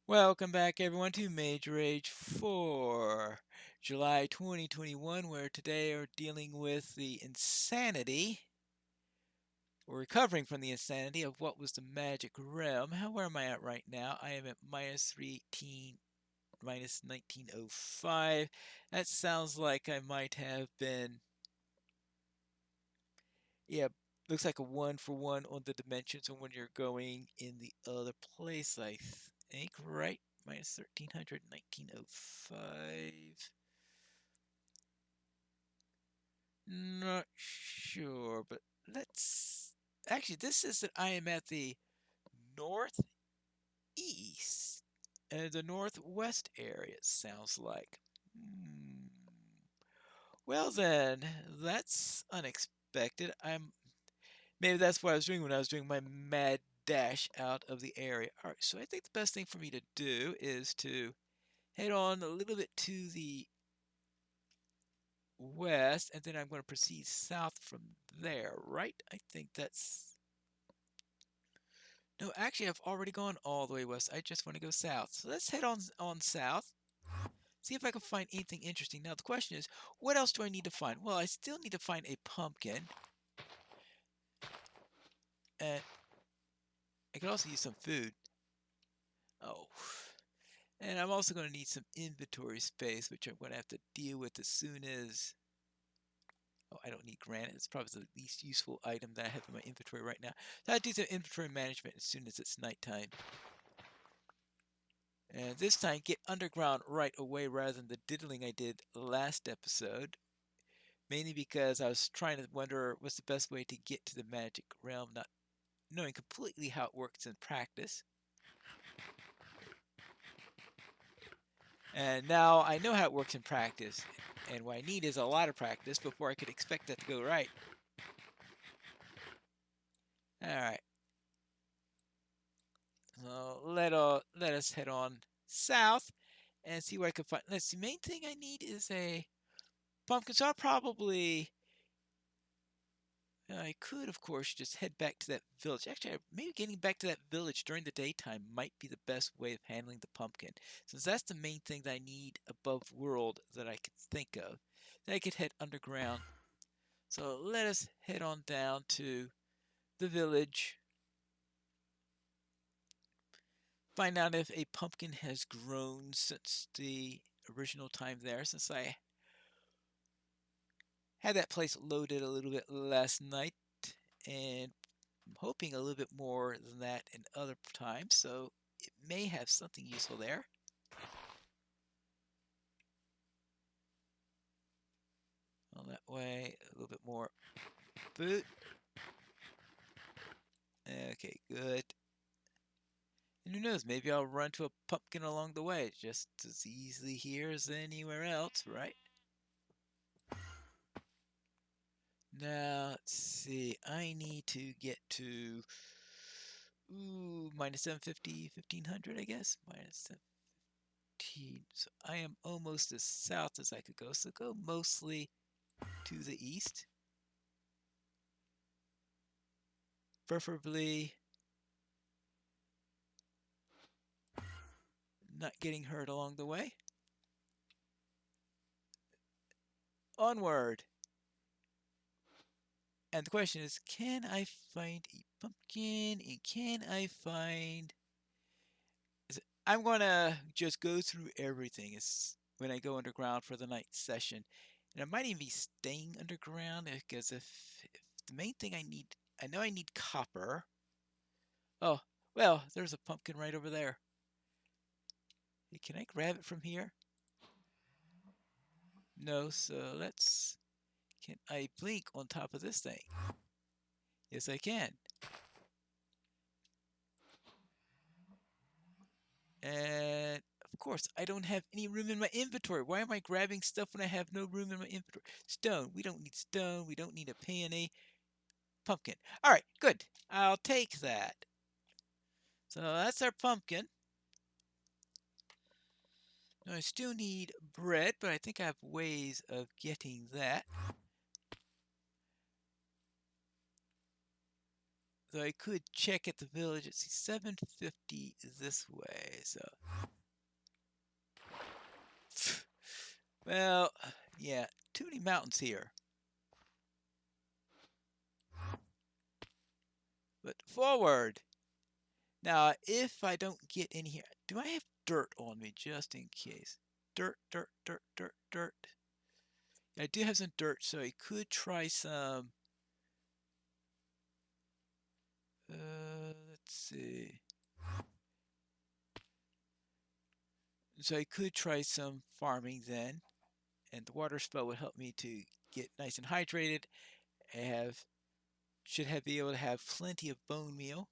Welcome back, everyone, to Mage Rage for July 2021, where today we're dealing with the insanity, or recovering from the insanity of what was the Magic Realm. Where am I at right now? I am at minus 318, minus 1905. That sounds like I might have been, yeah, looks like a one for one on the dimensions on when you're going in the other place, I think, right? Minus 1300, 1905. Not sure, but let's. Actually, this is that I am at the northeast, the northwest area, it sounds like. Hmm. Well, then, that's unexpected. Maybe that's what I was doing when I was doing my mad dash out of the area. All right, so I think the best thing for me to do is to head on a little bit to the west, and then I'm going to proceed south from there, right? I think that's... No, actually, I've already gone all the way west. I just want to go south. So let's head on south, see if I can find anything interesting. Now, the question is, what else do I need to find? Well, I still need to find a pumpkin, and I could also use some food. Oh, and I'm also going to need some inventory space, which I'm going to have to deal with as soon as... Oh, I don't need granite. It's probably the least useful item that I have in my inventory right now. So I do some inventory management as soon as it's nighttime. And this time, get underground right away rather than the diddling I did last episode. Mainly because I was trying to wonder what's the best way to get to the magic realm, not knowing completely how it works in practice. And now I know how it works in practice, and what I need is a lot of practice before I could expect that to go right. Alright, so let us head on south and see what I can find. Let's see, main thing I need is a pumpkin, so I'll probably... I could, of course, just head back to that village. Actually, maybe getting back to that village during the daytime might be the best way of handling the pumpkin, since that's the main thing that I need above world that I could think of. Then I could head underground. So let us head on down to the village, find out if a pumpkin has grown since the original time there, since I had that place loaded a little bit last night, and I'm hoping a little bit more than that in other times, so it may have something useful there. Well, that way, a little bit more food. Okay, good. And who knows, maybe I'll run to a pumpkin along the way, just as easily here as anywhere else, right? Now, let's see, I need to get to, minus 750, 1500, I guess? Minus 17. So I am almost as south as I could go, so go mostly to the east. Preferably not getting hurt along the way. Onward! And the question is, can I find a pumpkin? And can I find... I'm going to just go through everything when I go underground for the night session. And I might even be staying underground because if the main thing I know I need copper. Oh, well, there's a pumpkin right over there. Hey, can I grab it from here? No, so let's... Can I blink on top of this thing? Yes, I can. And of course, I don't have any room in my inventory. Why am I grabbing stuff when I have no room in my inventory? Stone. We don't need stone. We don't need a peony. Pumpkin. All right, good. I'll take that. So that's our pumpkin. Now I still need bread, but I think I have ways of getting that. Though I could check at the village. Let's see, 750 this way. So, well, yeah, too many mountains here. But forward. Now, if I don't get in here, do I have dirt on me just in case? Dirt, dirt, dirt, dirt, dirt. I do have some dirt, so I could try some. Let's see. So I could try some farming then, and the water spell would help me to get nice and hydrated. I should be able to have plenty of bone meal.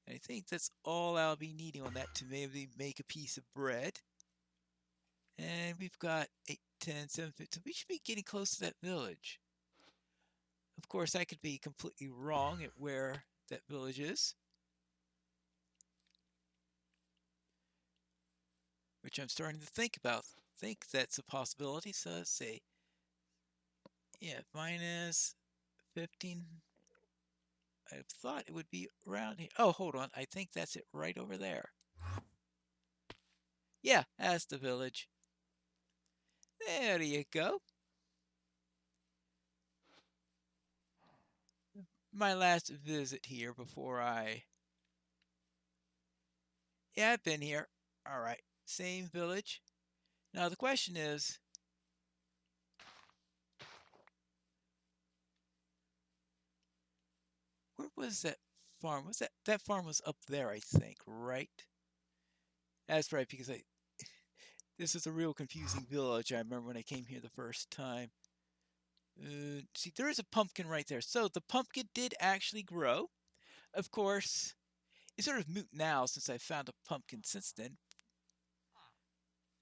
And I think that's all I'll be needing on that to maybe make a piece of bread. And we've got 8, 10, 7, 15. So we should be getting close to that village. Of course, I could be completely wrong at where that village is, which I'm starting to think about. Think that's a possibility. So let's say, yeah, minus 15. I thought it would be around here. Oh, hold on. I think that's it right over there. Yeah, that's the village. There you go. My last visit here before I... Yeah, I've been here. All right, same village. Now the question is, where was that farm? Was that farm was up there, I think, right? That's right, because this is a real confusing village. I remember when I came here the first time. See, there is a pumpkin right there. So the pumpkin did actually grow. Of course, it's sort of moot now since I found a pumpkin since then.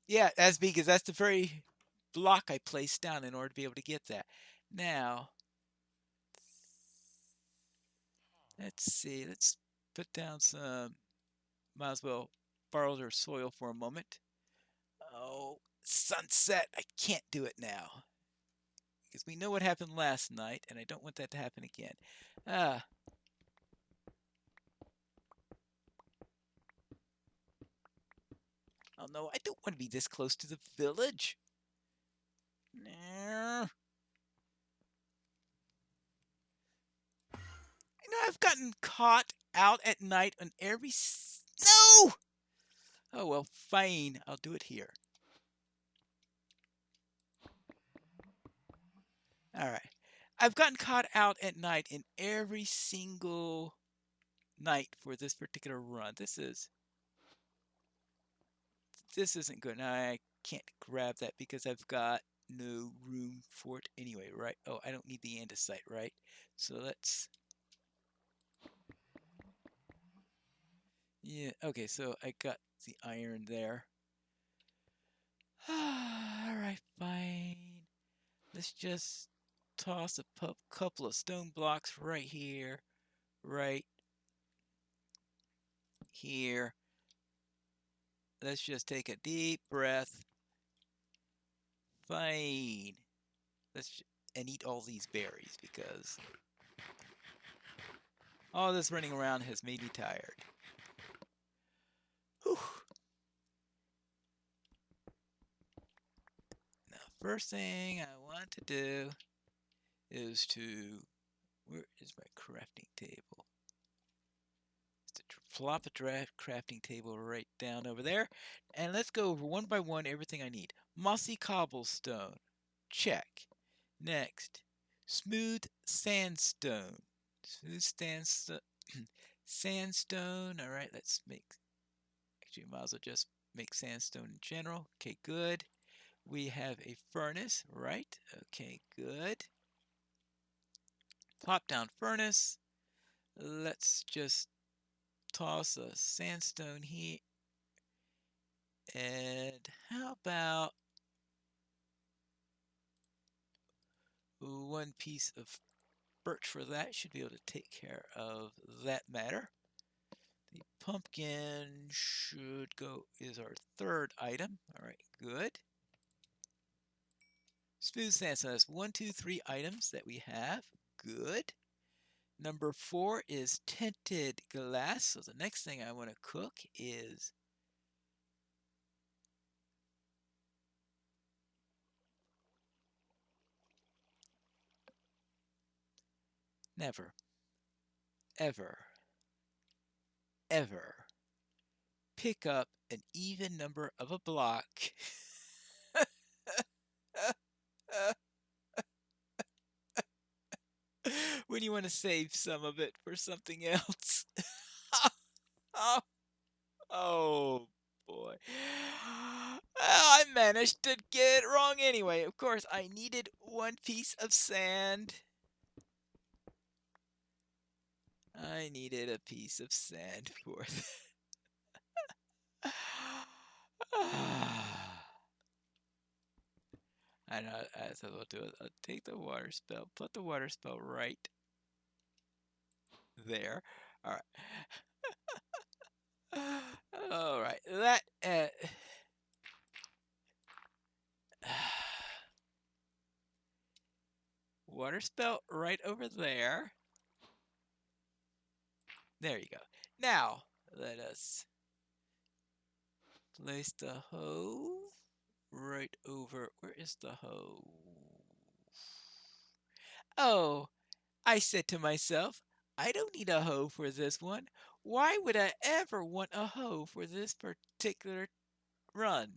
Yeah, that's because that's the very block I placed down in order to be able to get that. Now, let's see. Let's put down some. Might as well borrow their soil for a moment. Oh, sunset. I can't do it now. Because we know what happened last night, and I don't want that to happen again. Ah. Oh no, I don't want to be this close to the village. Nah. You know, I've gotten caught out at night on every... No! Oh, well, fine. I'll do it here. All right. I've gotten caught out at night in every single night for this particular run. This isn't good. Now I can't grab that because I've got no room for it anyway, right? Oh, I don't need the andesite, right? So let's... Yeah, okay, so I got the iron there. Alright, fine. Let's just toss a couple of stone blocks right here, right here. Let's just take a deep breath. Fine. And eat all these berries because all this running around has made me tired. Whew. Now, first thing I want to do is where is my crafting table? To plop a crafting table right down over there. And let's go over one by one everything I need. Mossy cobblestone. Check. Next. Smooth sandstone. Smooth sandstone. All right, let's make... Actually, might as well just make sandstone in general. Okay, good. We have a furnace, right? Okay, good. Plop down furnace. Let's just toss a sandstone here. And how about one piece of birch for that? Should be able to take care of that matter. The pumpkin should go, is our third item. All right, good. Smooth sandstone. That's 1, 2, 3 items that we have. Good. Number 4 is tinted glass. So the next thing I want to cook is never, ever, ever pick up an even number of a block when you want to save some of it for something else. Oh, oh boy. I managed to get it wrong anyway. Of course, I needed one piece of sand. I needed a piece of sand for that. I know, that's what I'll do. I'll take the water spell, put the water spell right there. All right. All right. That water spell right over there. There you go. Now, let us place the hoe right over. Where is the hoe? Oh, I said to myself, I don't need a hoe for this one. Why would I ever want a hoe for this particular run?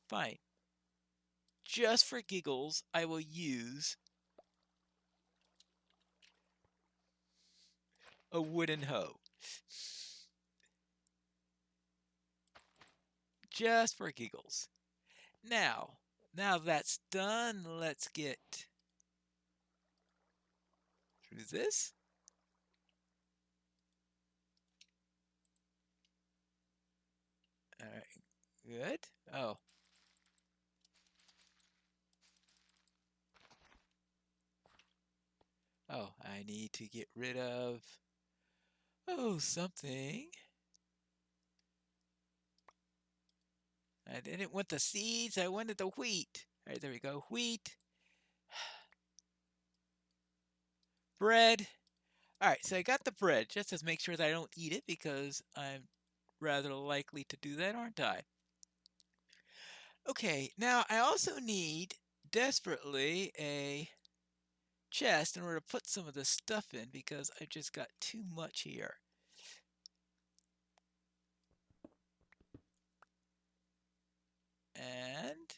Fine. Just for giggles, I will use a wooden hoe. Just for giggles. Now that's done, let's get through this. All right, good. Oh, I need to get rid of, something. I didn't want the seeds, I wanted the wheat. All right, there we go. Wheat, bread. All right, so I got the bread just to make sure that I don't eat it because I'm rather likely to do that, aren't I? Okay, now I also need desperately a chest in order to put some of this stuff in because I've just got too much here. And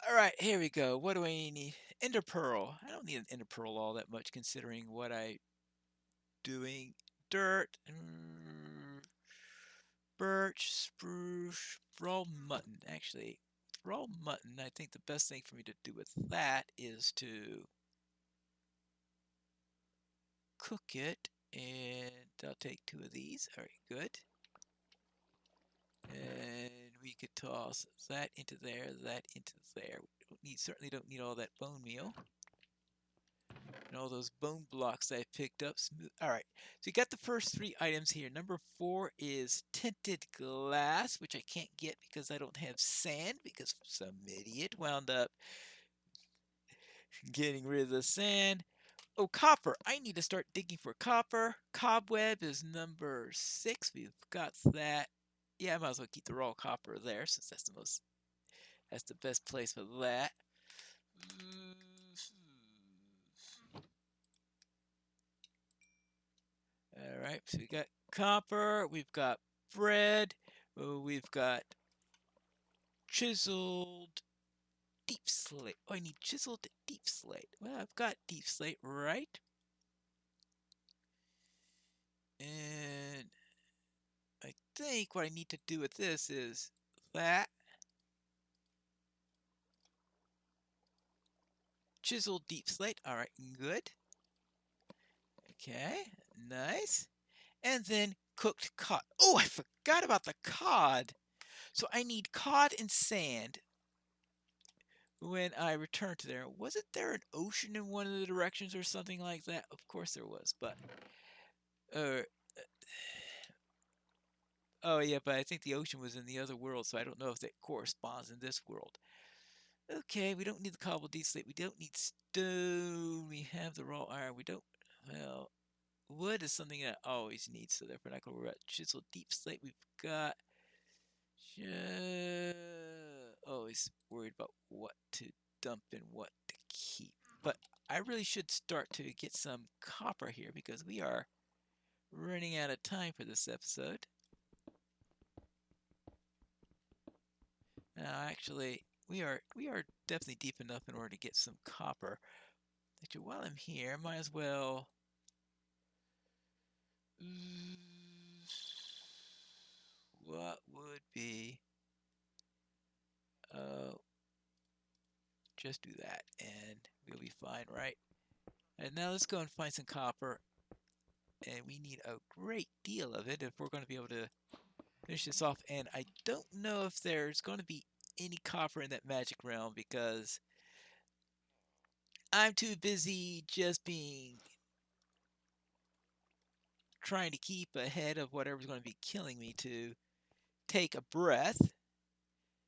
all right, here we go. What do I need? Ender pearl. I don't need an ender pearl all that much considering what I'm doing. Dirt, birch, spruce, raw mutton. Actually, raw mutton, I think the best thing for me to do with that is to cook it. And I'll take 2 of these. All right, good. And we could toss that into there, that into there. We certainly don't need all that bone meal. And all those bone blocks I picked up. All right, so you got the first 3 items here. Number 4 is tinted glass, which I can't get because I don't have sand because some idiot wound up getting rid of the sand. Oh, copper. I need to start digging for copper. Cobweb is number 6. We've got that. Yeah, I might as well keep the raw copper there since that's the best place for that. All right, so we got copper, we've got bread, we've got chiseled deep slate. Oh, I need chiseled deep slate. Well, I've got deep slate, right? And I think what I need to do with this is that. Chiseled deep slate. All right, good. Okay, nice. And then cooked cod. Oh, I forgot about the cod. So I need cod and sand when I return to there. Wasn't there an ocean in one of the directions or something like that? Of course there was, but uh, oh yeah, but I think the ocean was in the other world, so I don't know if that corresponds in this world. Okay, we don't need the cobbled D slate. We don't need stone. We have the raw iron. We don't. Well, wood is something that I always need, so therefore not gonna worry about chisel deep slate. We've got. Always worried about what to dump and what to keep. But I really should start to get some copper here because we are running out of time for this episode. Actually, we are definitely deep enough in order to get some copper. Actually, while I'm here, might as well. What would be? Uh, just do that, and we'll be fine, right? And now let's go and find some copper, and we need a great deal of it if we're going to be able to finish this off. And I don't know if there's going to be any copper in that magic realm because I'm too busy just being trying to keep ahead of whatever's going to be killing me to take a breath.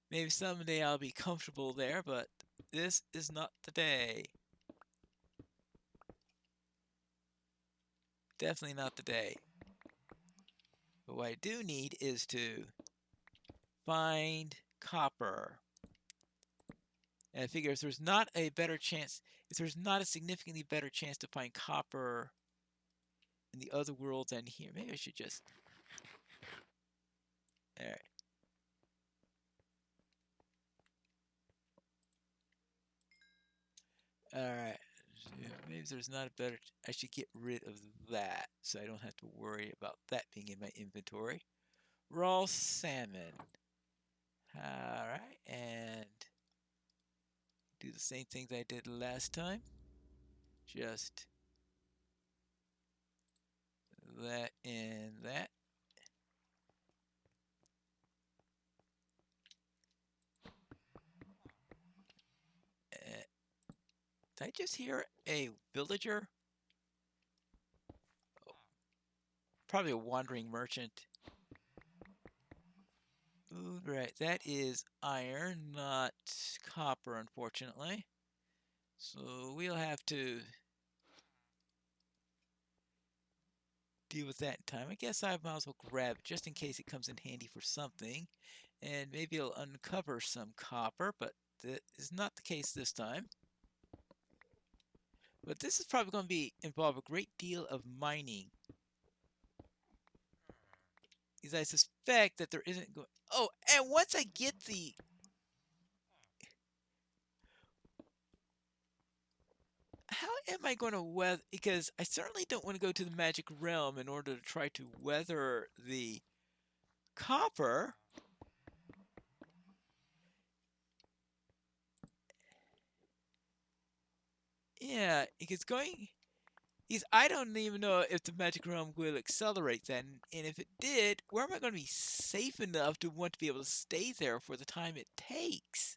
Maybe someday I'll be comfortable there, but this is not the day. Definitely not the day. But what I do need is to find copper. And I figure if there's not a better chance, if there's not a significantly better chance to find copper in the other world than here, maybe I should just. Alright. Alright. Yeah, maybe there's not a better. I should get rid of that so I don't have to worry about that being in my inventory. Raw salmon. Alright, and do the same things I did last time. Just that and that. Did I just hear a villager? Oh, probably a wandering merchant. Ooh, right, that is iron, not copper, unfortunately. So we'll have to deal with that in time. I guess I might as well grab it just in case it comes in handy for something. And maybe it'll uncover some copper, but that is not the case this time. But this is probably going to involve a great deal of mining. Because I suspect that there isn't going. Oh, and once I get the. How am I going to weather? Because I certainly don't want to go to the magic realm in order to try to weather the copper. Yeah, because going. Because I don't even know if the magic realm will accelerate that. And if it did, where am I going to be safe enough to want to be able to stay there for the time it takes?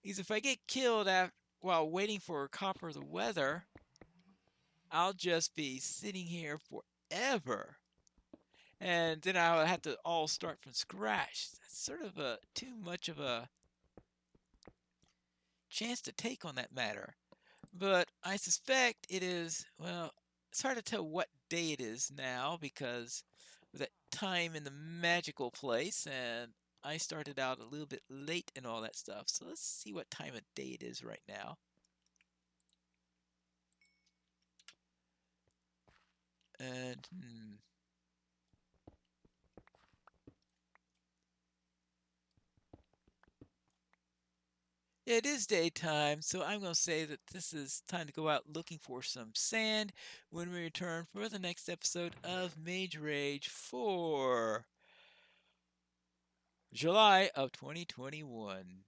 Because if I get killed while waiting for copper the weather, I'll just be sitting here forever. And then I'll have to all start from scratch. That's sort of too much of a chance to take on that matter. But I suspect it is, well, it's hard to tell what day it is now because of that time in the magical place, and I started out a little bit late and all that stuff. So let's see what time of day it is right now. And, it is daytime, so I'm going to say that this is time to go out looking for some sand when we return for the next episode of Mage Rage for July of 2021.